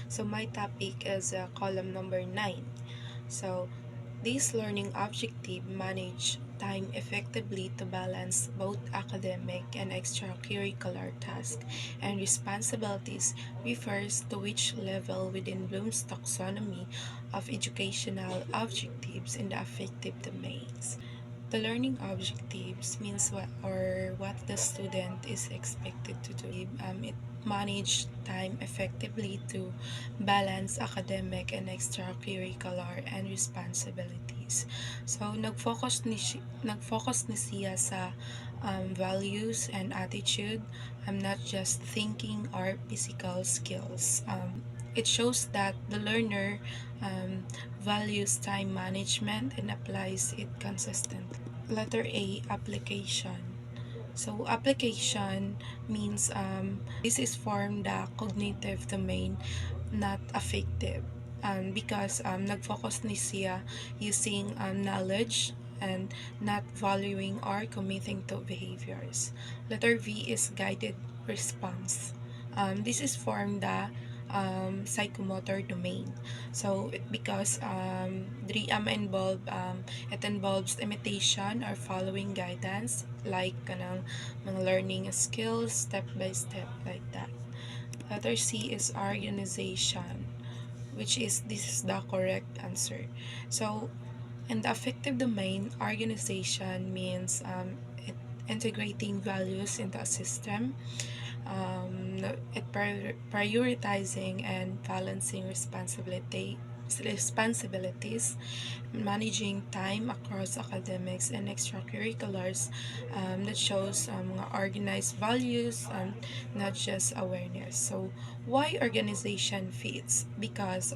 So my topic is column number 9. So this learning objective manage time effectively to balance both academic and extracurricular tasks and responsibilities refers to which level within Bloom's taxonomy of educational objectives in the affective domains. The learning objectives means what the student is expected to do. It manage time effectively to balance academic and extracurricular and responsibilities. So nag-focus ni siya sa values and attitude, not just thinking or physical skills. It shows that the learner um, values time management and applies it consistently. Letter A, application. So application means this is from the cognitive domain, not affective. Because nag-focus ni siya using knowledge and not valuing or committing to behaviors. Letter V is guided response. This is from the psychomotor domain. So because it involves imitation or following guidance like mga learning skills step by step like that. Letter C is organization, which is this is the correct answer. So in the affective domain, organization means integrating values into a system, prioritizing and balancing responsibilities, managing time across academics and extracurriculars, that shows organized values, not just awareness. So why organization fits? Because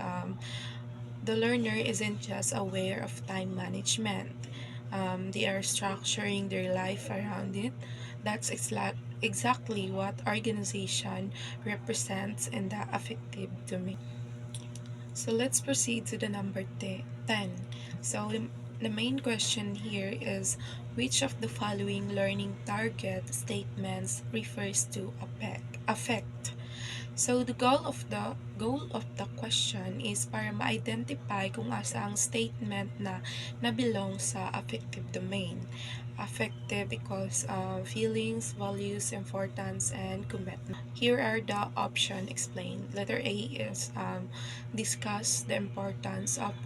the learner isn't just aware of time management. They are structuring their life around it. That's exactly what organization represents in the affective domain. So let's proceed to the number 10. So the main question here is which of the following learning target statements refers to affect? So the goal of the question is para ma-identify kung asa ang statement na nabilong sa affective domain. Affective because feelings, values, importance, and commitment. Here are the options explained. Letter A is discuss the importance of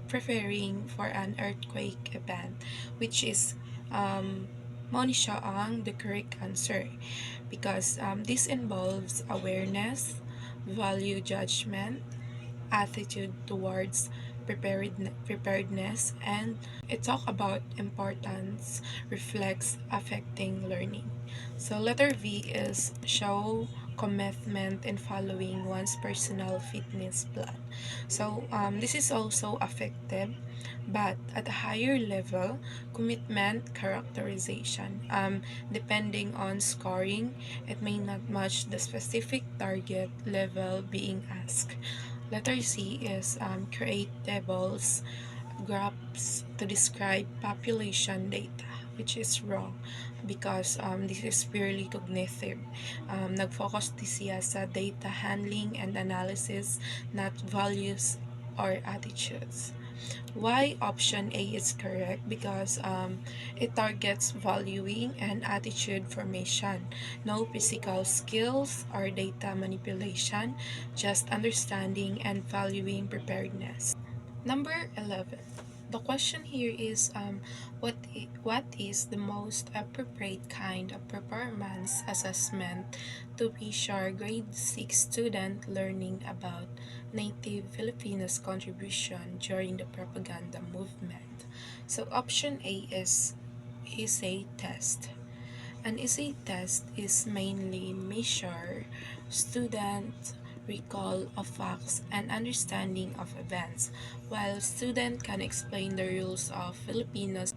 preparing for an earthquake event, which is mao ni siya ang the correct answer because this involves awareness, value judgment, attitude towards preparedness, and it talk about importance reflects affecting learning. So letter V is show commitment in following one's personal fitness plan. So this is also affective, but at a higher level, commitment characterization. Depending on scoring, it may not match the specific target level being asked. Letter C is create tables, graphs to describe population data, which is wrong because this is purely cognitive. Nag-focus di siya sa data handling and analysis, not values or attitudes. Why option A is correct? Because it targets valuing and attitude formation, no physical skills or data manipulation, just understanding and valuing preparedness. Number 11. The question here is what is the most appropriate kind of performance assessment to be sure grade 6 student learning about native Filipinos contribution during the propaganda movement? So option A is essay test. An essay test is mainly measure student recall of facts and understanding of events, while student can explain the rules of Filipinos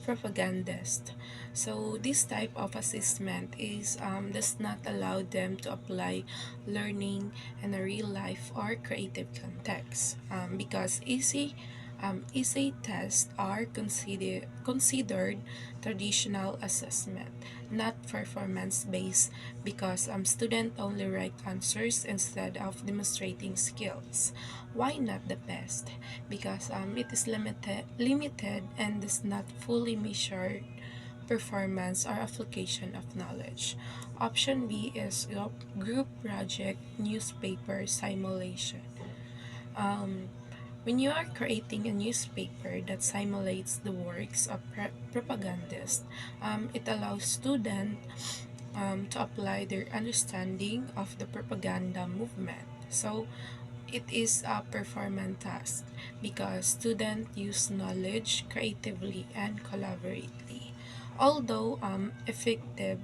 propagandist. So this type of assessment is does not allow them to apply learning in a real life or creative context because Essay tests are considered traditional assessment, not performance-based, because students only write answers instead of demonstrating skills. Why not the best? Because it is limited and does not fully measure performance or application of knowledge. Option B is group project newspaper simulation. Um, when you are creating a newspaper that simulates the works of propagandists, it allows students to apply their understanding of the propaganda movement. So it is a performance task because students use knowledge creatively and collaboratively. Although effective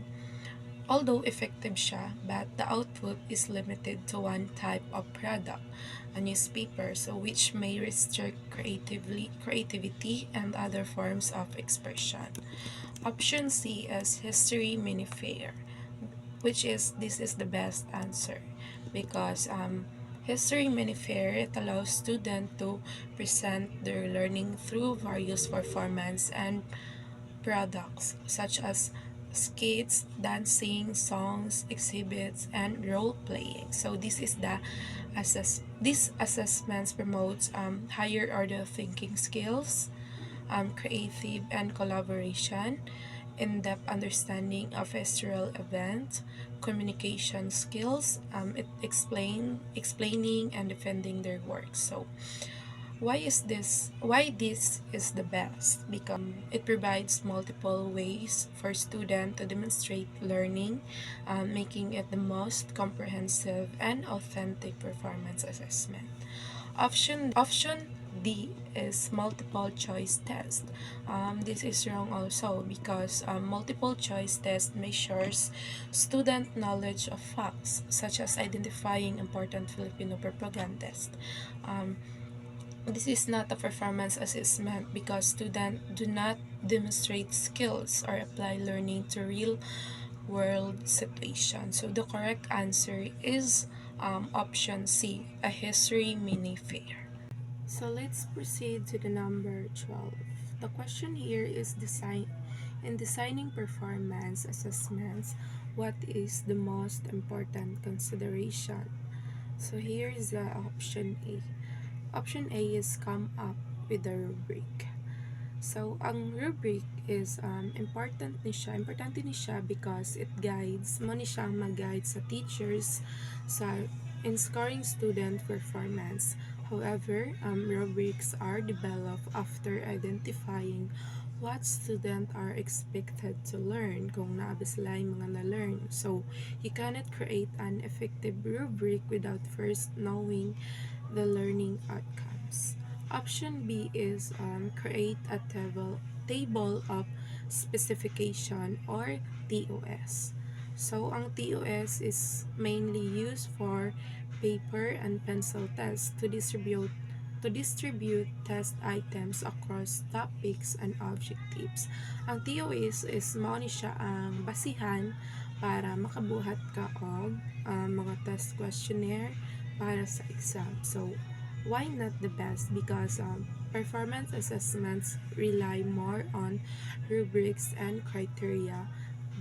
Although effective siya, but the output is limited to one type of product, a newspaper, so which may restrict creativity and other forms of expression. Option C is history mini fair, which is this is the best answer because history mini fair it allows students to present their learning through various performance and products such as skits, dancing, songs, exhibits, and role playing. So these assessments promotes higher order thinking skills, creative and collaboration, in-depth understanding of historical events, communication skills, explaining and defending their work. So why this is the best? Because it provides multiple ways for students to demonstrate learning, making it the most comprehensive and authentic performance assessment. Option D is multiple choice test. This is wrong also because multiple choice test measures student knowledge of facts such as identifying important Filipino propagandists. Um, this is not a performance assessment because students do not demonstrate skills or apply learning to real world situations. So the correct answer is option C, a history mini fair. So let's proceed to the number 12. The question here is designing performance assessments, what is the most important consideration? So here is the option A. Option A is come up with a rubric. So, ang rubric is importante ni siya because it guides, mo ni siya mag-guide sa teachers in scoring student performance. However, rubrics are developed after identifying what students are expected to learn kung naabot sila yung mga na-learn. So, you cannot create an effective rubric without first knowing the learning outcomes. Option B is create a table of specification or TOS. So, ang TOS is mainly used for paper and pencil tests to distribute test items across topics and objectives. Ang TOS is mao ni siya ang basihan para makabuhat ka og mga test questionnaire para sa exam. So, why not the best? Because performance assessments rely more on rubrics and criteria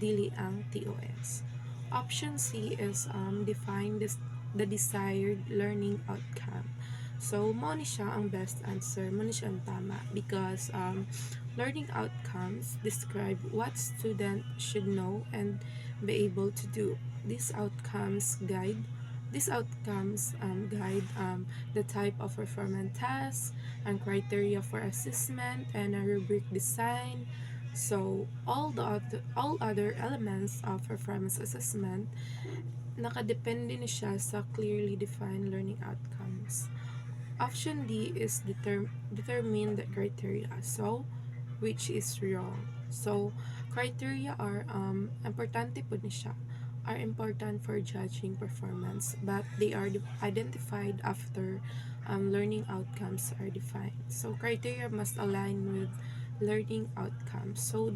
dili ang TOS. Option C is define the desired learning outcome. So, mo ni siya ang best answer, mo ni siya ang tama because learning outcomes describe what student should know and be able to do. These outcomes guide the type of performance tasks and criteria for assessment and a rubric design. So all other elements of performance assessment nakadepende ni siya sa clearly defined learning outcomes. Option D is determine the criteria. So which is wrong. So criteria are importante po ni siya are important for judging performance, but they are identified after learning outcomes are defined. So criteria must align with learning outcomes. So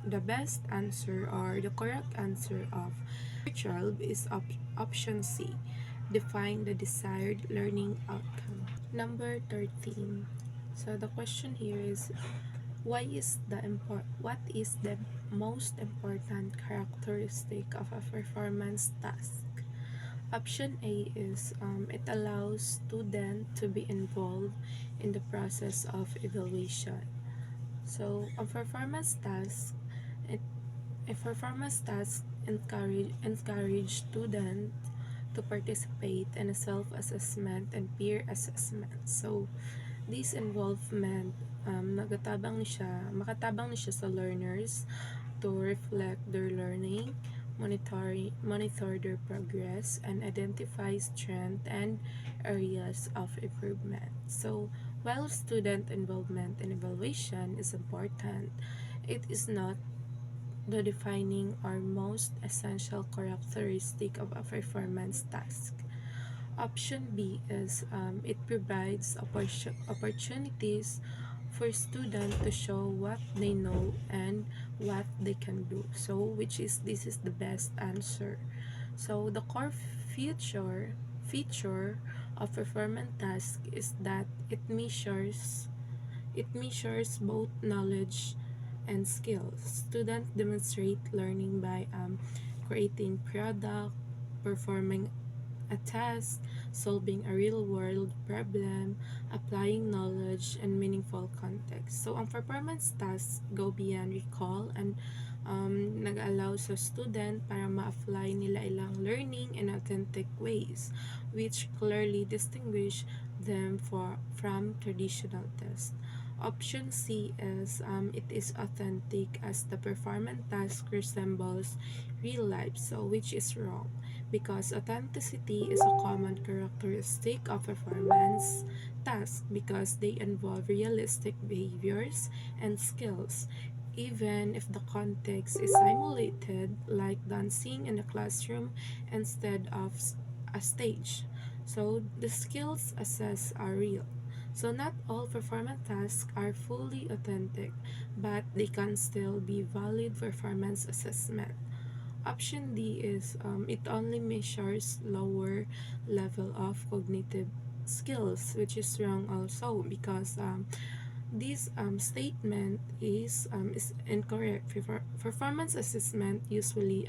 the best answer or the correct answer of 12 is option C. Define the desired learning outcome. Number 13. So the question here is, what is the most important characteristic of a performance task? Option A is it allows student to be involved in the process of evaluation. So it, a performance task encourage student to participate in a self-assessment and peer assessment. So this involvement, makatabang ni siya sa learners to reflect their learning, monitor their progress, and identify strength and areas of improvement. So, while student involvement in evaluation is important, it is not the defining or most essential characteristic of a performance task. Option B is it provides opportunities for students to show what they know and what they can do. So, this is the best answer. So, the core feature of performance task is that it measures both knowledge and skills. Students demonstrate learning by creating product, performing a task, solving a real-world problem, applying knowledge, and meaningful context. So, ang performance tasks go beyond recall and nag-allow sa student para ma-apply nila ilang learning in authentic ways, which clearly distinguish them from traditional tests. Option C is it is authentic as the performance task resembles real life, so which is wrong because authenticity is a common characteristic of performance tasks because they involve realistic behaviors and skills. Even if the context is simulated, like dancing in a classroom instead of a stage. So the skills assessed are real. So not all performance tasks are fully authentic, but they can still be valid performance assessment. Option D is it only measures lower level of cognitive skills, which is wrong also because this statement is incorrect. Performance assessment usually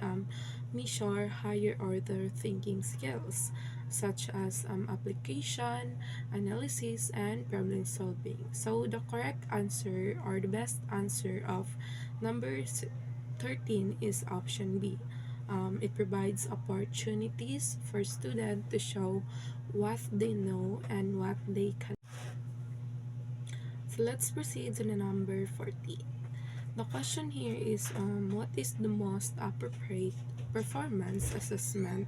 measure higher order thinking skills such as application, analysis, and problem solving. So the correct answer or the best answer of number 13 is option B. It provides opportunities for students to show what they know and what they can. So let's proceed to the number 14. The question here is what is the most appropriate performance assessment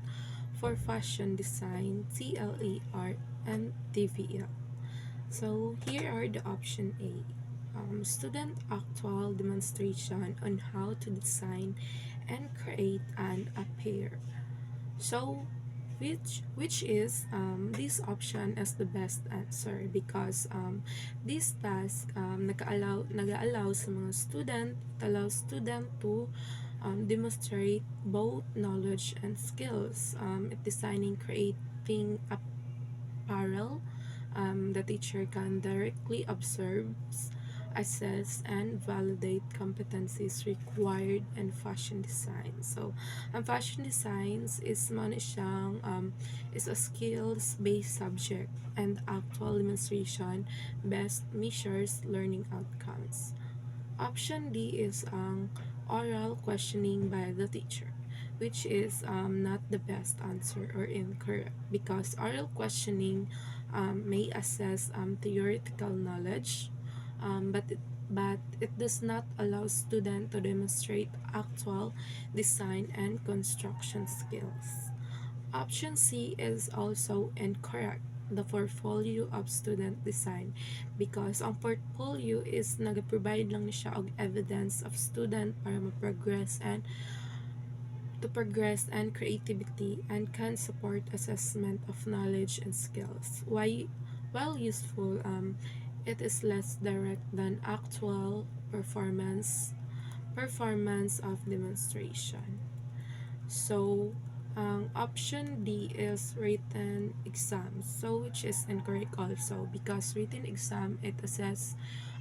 for fashion design, TLER, and TVL? So here are the option A. Student actual demonstration on how to design and create an apparel. So which is this option as the best answer because this task nag-allow sa mga student, it allows student to demonstrate both knowledge and skills at designing, creating apparel. The teacher can directly observe, assess, and validate competencies required in fashion design. So, ang fashion designs is is a skills-based subject and actual demonstration best measures learning outcomes. Option D is oral questioning by the teacher, which is not the best answer or incorrect because oral questioning may assess theoretical knowledge, but it does not allow students to demonstrate actual design and construction skills. Option C is also incorrect, the portfolio of student design, because ang portfolio is nag-provide lang siya og evidence of student para progress and creativity and can support assessment of knowledge and skills. While useful, it is less direct than actual performance of demonstration. So, ang option D is written exams, so which is incorrect also because written exam it assess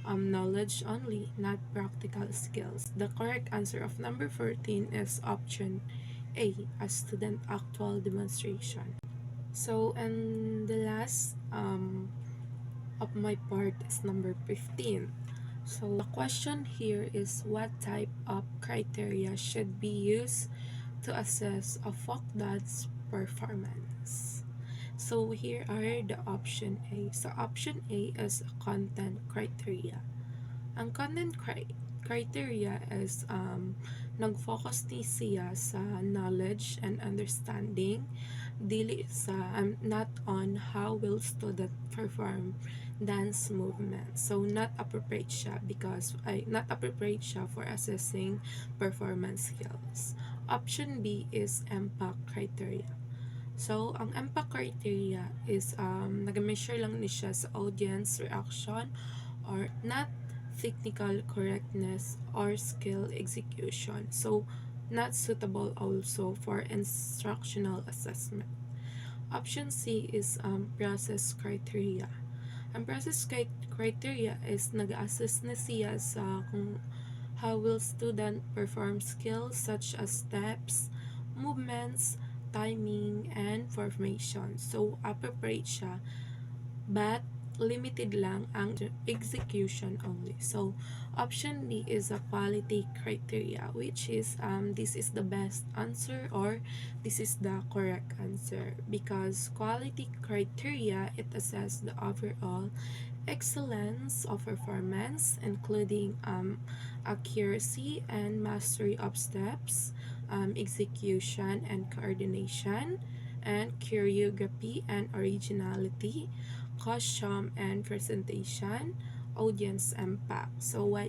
knowledge only, not practical skills. The correct answer of number 14 is option A, a student actual demonstration. So, and the last of my part is number 15. So, the question here is what type of criteria should be used to assess a folk dance performance? So, here are the option A. So, option A is content criteria. Ang criteria is nag-focus ni siya sa knowledge and understanding, dili sa not on how will student perform dance movement. So not appropriate siya because not appropriate siya for assessing performance skills. Option B is impact criteria. So, ang impact criteria is nag-measure lang ni siya sa audience reaction or not technical correctness or skill execution. So, not suitable also for instructional assessment. Option C is process criteria. Ang process criteria is nag-assess na siya sa kung how will student perform skills such as steps, movements, timing, and formation. So, appropriate siya, but limited lang ang execution only. So, option D is a quality criteria, which is this is the best answer or this is the correct answer because quality criteria it assess the overall excellence of performance, including accuracy and mastery of steps, execution and coordination, and choreography and originality, costume and presentation, audience impact. So why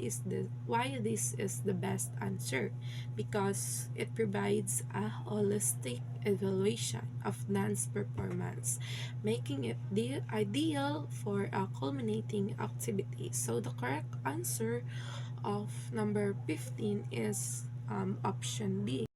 this is the best answer? Because it provides a holistic evaluation of dance performance, making it the ideal for a culminating activity. So the correct answer of number 15 is option B.